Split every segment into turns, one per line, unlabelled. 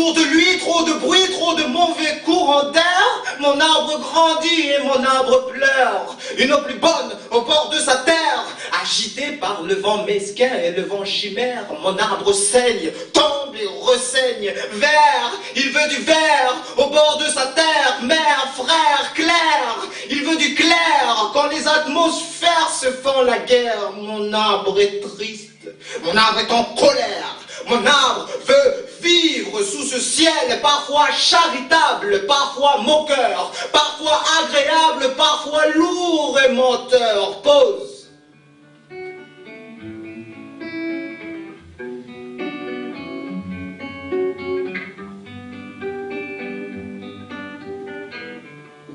Autour de lui, trop de bruit, trop de mauvais courants d'air. Mon arbre grandit et mon arbre pleure. Une eau plus bonne au bord de sa terre. Agité par le vent mesquin et le vent chimère, mon arbre saigne, tombe et ressaigne. Vert, il veut du vert au bord de sa terre. Mère, frère, clair, il veut du clair. Quand les atmosphères se font la guerre, mon arbre est triste, mon arbre est en colère. Mon arbre veut vivre sous ce ciel, parfois charitable, parfois moqueur, parfois agréable, parfois lourd et menteur. Pause.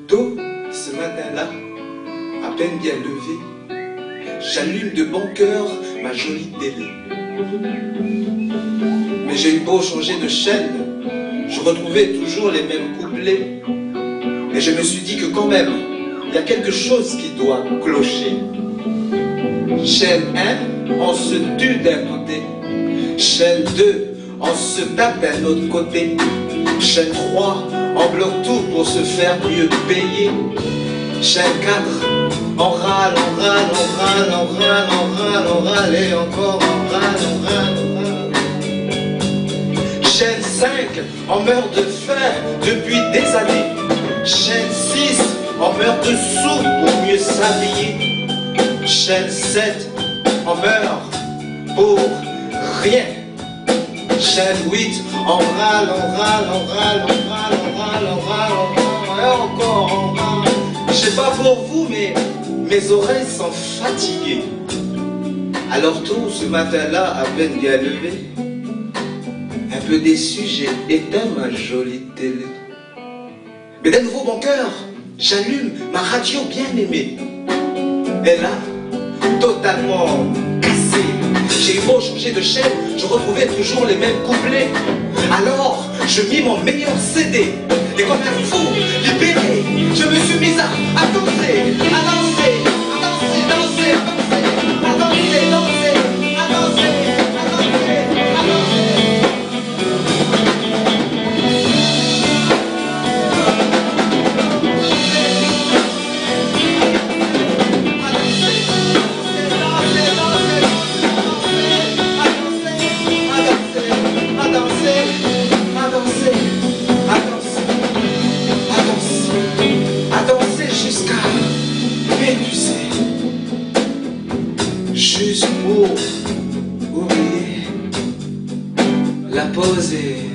Tôt, ce matin-là, à peine bien levé, j'allume de bon cœur ma jolie télé. Mais j'ai eu beau changer de chaîne, je retrouvais toujours les mêmes couplets. Et je me suis dit que quand même, il y a quelque chose qui doit clocher. Chaîne 1, on se tue d'un côté. Chaîne 2, on se tape d'un autre côté. Chaîne 3, on bloque tout pour se faire mieux payer. Chaîne 4, on râle, on râle, on râle, on râle, on râle, on râle, et encore on râle, on râle, on râle. Chaîne 5, on meurt de faim depuis des années. Chaîne 6, on meurt de sous pour mieux s'habiller. Chaîne 7, on meurt pour rien. Chaîne 8, on râle, on râle, on râle, on râle, on râle, on râle, on râle, et encore on râle. Je sais pas pour vous, mais mes oreilles sont fatiguées. Alors tôt ce matin-là, à peine bien levé, un peu déçu, j'ai éteint ma jolie télé. Mais d'un nouveau bon cœur, j'allume ma radio bien aimée. Et là, totalement cassée, j'ai eu beau changer de chaîne, je retrouvais toujours les mêmes couplets. Alors, je mis mon meilleur CD, et comme un fou, libéré, je me suis mis à danser, à danser, à danser, danser, à danser, à danser, danser, à danser, à danser, à danser. Juste pour oublier, la pause est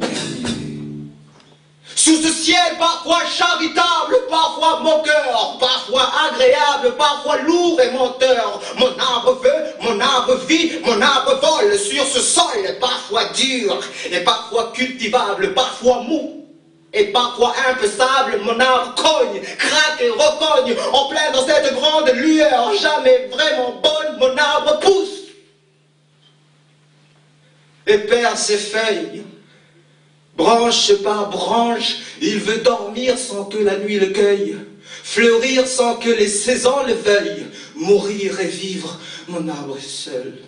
terminée. Sous ce ciel parfois charitable, parfois moqueur, parfois agréable, parfois lourd et menteur, mon arbre veut, mon arbre vit, mon arbre vole sur ce sol, parfois dur et parfois cultivable, parfois mou et parfois un peu sable. Mon arbre cogne, craque et recogne, en plein dans cette grande lueur, jamais vraiment bonne, mon arbre pousse et perd ses feuilles. Branche par branche, il veut dormir sans que la nuit le cueille, fleurir sans que les saisons le veuillent, mourir et vivre, mon arbre est seul.